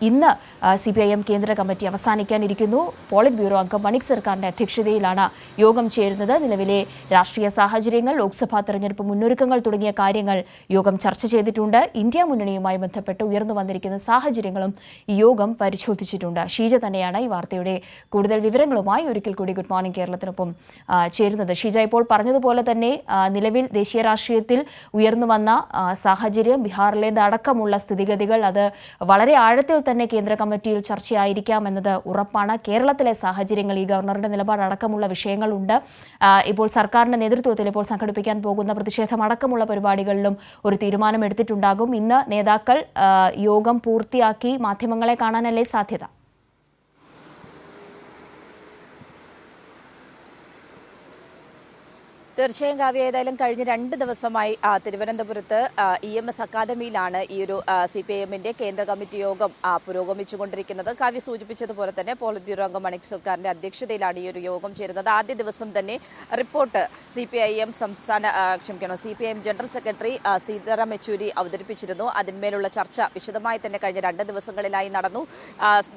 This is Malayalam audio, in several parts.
ഇന്ന് CPIM കേന്ദ്ര കമ്മിറ്റി അവസാനിക്കാനിരിക്കുന്നു. പോളിറ്റ് ബ്യൂറോ അംഗം മണിക് സർക്കാരിന്റെ അധ്യക്ഷതയിലാണ് യോഗം ചേരുന്നത്. നിലവിലെ രാഷ്ട്രീയ സാഹചര്യങ്ങൾ, ലോക്സഭാ തെരഞ്ഞെടുപ്പ് മുന്നൊരുക്കങ്ങൾ തുടങ്ങിയ കാര്യങ്ങൾ യോഗം ചർച്ച ചെയ്തിട്ടുണ്ട്. ഇന്ത്യ മുന്നണിയുമായി ബന്ധപ്പെട്ട് ഉയർന്നു വന്നിരിക്കുന്ന സാഹചര്യങ്ങളും ഈ യോഗം പരിശോധിച്ചിട്ടുണ്ട്. ഷീജ തന്നെയാണ് ഈ വാർത്തയുടെ കൂടുതൽ വിവരങ്ങളുമായി ഒരിക്കൽ കൂടി ഗുഡ് മോർണിംഗ് കേരളത്തിനൊപ്പം ചേരുന്നത്. ഷീജ, ഇപ്പോൾ പറഞ്ഞതുപോലെ തന്നെ നിലവിൽ ദേശീയ രാഷ്ട്രീയത്തിൽ ഉയർന്നു വന്ന സാഹചര്യം, ബീഹാറിലേതടക്കമുള്ള സ്ഥിതിഗതികൾ അത് വളരെ ആഴത്തിൽ തന്നെ കേന്ദ്ര കമ്മിറ്റിയിൽ ചർച്ചയായിരിക്കാമെന്നത് ഉറപ്പാണ്. കേരളത്തിലെ സാഹചര്യങ്ങൾ, ഈ ഗവർണറുടെ നിലപാടടക്കമുള്ള വിഷയങ്ങളുണ്ട്. ഇപ്പോൾ സർക്കാരിന്റെ നേതൃത്വത്തിൽ ഇപ്പോൾ സംഘടിപ്പിക്കാൻ പോകുന്ന പ്രതിഷേധമടക്കമുള്ള പരിപാടികളിലും ഒരു തീരുമാനം എടുത്തിട്ടുണ്ടാകും. ഇന്ന് നേതാക്കൾ യോഗം പൂർത്തിയാക്കി മാധ്യമങ്ങളെ കാണാനല്ലേ സാധ്യത? തീർച്ചയായും കാവ്യ, ഏതായാലും കഴിഞ്ഞ 2 ദിവസമായി തിരുവനന്തപുരത്ത് EMS അക്കാദമിയിലാണ് ഈ ഒരു CPIMന്റെ കേന്ദ്ര കമ്മിറ്റി യോഗം പുരോഗമിച്ചുകൊണ്ടിരിക്കുന്നത്. കാവ്യ സൂചിപ്പിച്ചതുപോലെ തന്നെ പോളിറ്റ് ബ്യൂറോ അംഗം മണിക് സർക്കാരിന്റെ അധ്യക്ഷതയിലാണ് ഈ ഒരു യോഗം ചേരുന്നത്. ആദ്യ ദിവസം തന്നെ report CPIM general secretary Sitaram Yechury അവതരിപ്പിച്ചിരുന്നു. അതിന്മേലുള്ള ചർച്ച വിശദമായി തന്നെ കഴിഞ്ഞ 2 ദിവസങ്ങളിലായി നടന്നു.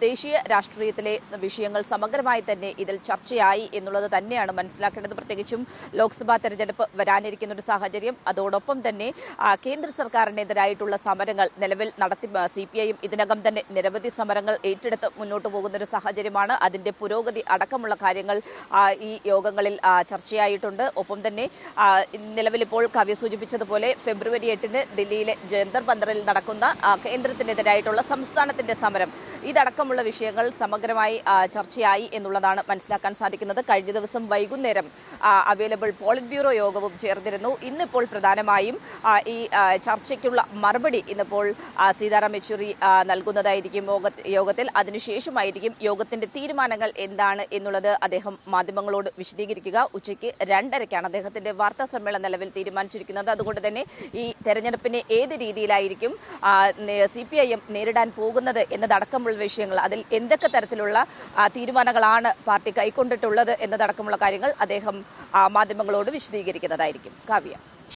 ദേശീയ രാഷ്ട്രീയത്തിലെ വിഷയങ്ങൾ സമഗ്രമായി തന്നെ ഇതിൽ ചർച്ചയായി എന്നുള്ളത് തന്നെയാണ് മനസ്സിലാക്കേണ്ടത്. പ്രത്യേകിച്ചും ലോക്സഭ തെരഞ്ഞെടുപ്പ് വരാനിരിക്കുന്ന ഒരു സാഹചര്യം, അതോടൊപ്പം തന്നെ കേന്ദ്ര സർക്കാരിനെതിരായിട്ടുള്ള സമരങ്ങൾ നിലവിൽ CPIM ഇതിനകം തന്നെ നിരവധി സമരങ്ങൾ ഏറ്റെടുത്ത് മുന്നോട്ട് പോകുന്ന ഒരു സാഹചര്യമാണ്. അതിന്റെ പുരോഗതി അടക്കമുള്ള കാര്യങ്ങൾ ഈ യോഗങ്ങളിൽ ചർച്ചയായിട്ടുണ്ട്. ഒപ്പം തന്നെ നിലവിൽ ഇപ്പോൾ കവ്യ സൂചിപ്പിച്ചതുപോലെ ഫെബ്രുവരി 8 ദില്ലിയിലെ ജന്തർ മന്ദറിൽ നടക്കുന്ന കേന്ദ്രത്തിനെതിരായിട്ടുള്ള സംസ്ഥാനത്തിന്റെ സമരം, ഇതടക്കമുള്ള വിഷയങ്ങൾ സമഗ്രമായി ചർച്ചയായി എന്നുള്ളതാണ് മനസ്സിലാക്കാൻ സാധിക്കുന്നത്. കഴിഞ്ഞ ദിവസം വൈകുന്നേരം അവൈലബിൾ പോളിറ്റ് ബ്യൂറോ യോഗവും ചേർന്നിരുന്നു. ഇന്നിപ്പോൾ പ്രധാനമായും ഈ ചർച്ചയ്ക്കുള്ള മറുപടി ഇന്നിപ്പോൾ സീതാറാം യെച്ചൂരി നൽകുന്നതായിരിക്കും യോഗത്തിൽ. അതിനുശേഷമായിരിക്കും യോഗത്തിന്റെ തീരുമാനങ്ങൾ എന്താണ് എന്നുള്ളത് അദ്ദേഹം മാധ്യമങ്ങളോട് വിശദീകരിക്കുക. ഉച്ചയ്ക്ക് 2:30-ക്കാണ് അദ്ദേഹത്തിന്റെ വാർത്താ സമ്മേളനം നിലവിൽ തീരുമാനിച്ചിരിക്കുന്നത്. അതുകൊണ്ട് തന്നെ ഈ തെരഞ്ഞെടുപ്പിനെ ഏത് രീതിയിലായിരിക്കും CPIM നേരിടാൻ പോകുന്നത് എന്നതടക്കമുള്ള വിഷയങ്ങൾ, അതിൽ എന്തൊക്കെ തരത്തിലുള്ള തീരുമാനങ്ങളാണ് പാർട്ടി കൈക്കൊണ്ടിട്ടുള്ളത് എന്നതടക്കമുള്ള കാര്യങ്ങൾ അദ്ദേഹം മാധ്യമങ്ങളോട് വിശദീകരിക്കുന്നതായിരിക്കും. കാവ്യ.